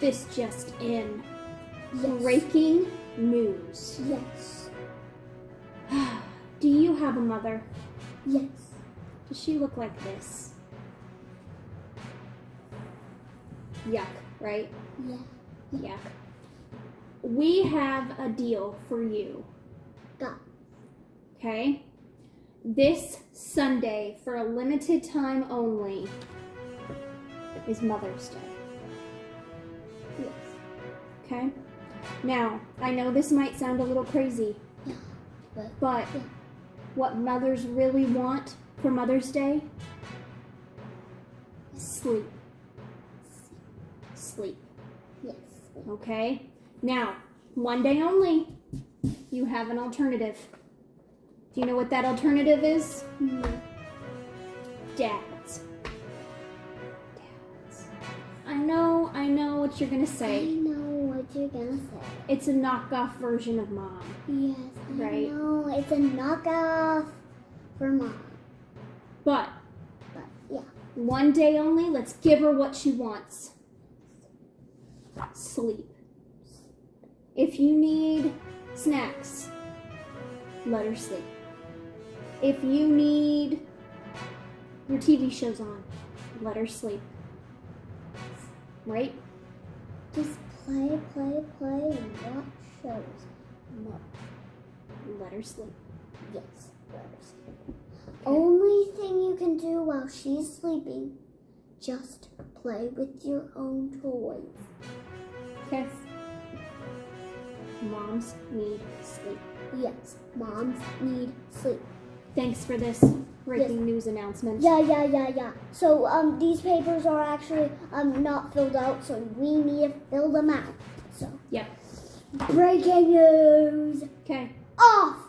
This just in. Yes. Breaking news. Yes. Do you have a mother? Yes. Does she look like this? Yuck, right? Yeah. Yuck. We have a deal for you. Go. Okay? This Sunday, for a limited time only, is Mother's Day. Yes. Okay? Now, I know this might sound a little crazy, but what mothers really want for Mother's Day? Sleep. Sleep. Yes. Okay? Now, one day only, you have an alternative. Do you know what that alternative is? No. Dads. Dads. I know what you're gonna I say. know what you're gonna say. It's a knockoff version of Mom. Yes, Right. I know. It's a knockoff for Mom. But Yeah. one day only, let's give her what she wants. Sleep. If you need snacks, let her sleep. If you need your TV shows on, let her sleep. Right? Just play, and watch shows. No. Let her sleep. Yes, let her sleep. Only thing you can do while she's sleeping, just play with your own toys. Okay? Moms need sleep. Yes, moms need sleep. Thanks for this breaking news announcement. Yeah. So these papers are actually not filled out, so we need to fill them out. So Yep. breaking news. Okay. Off.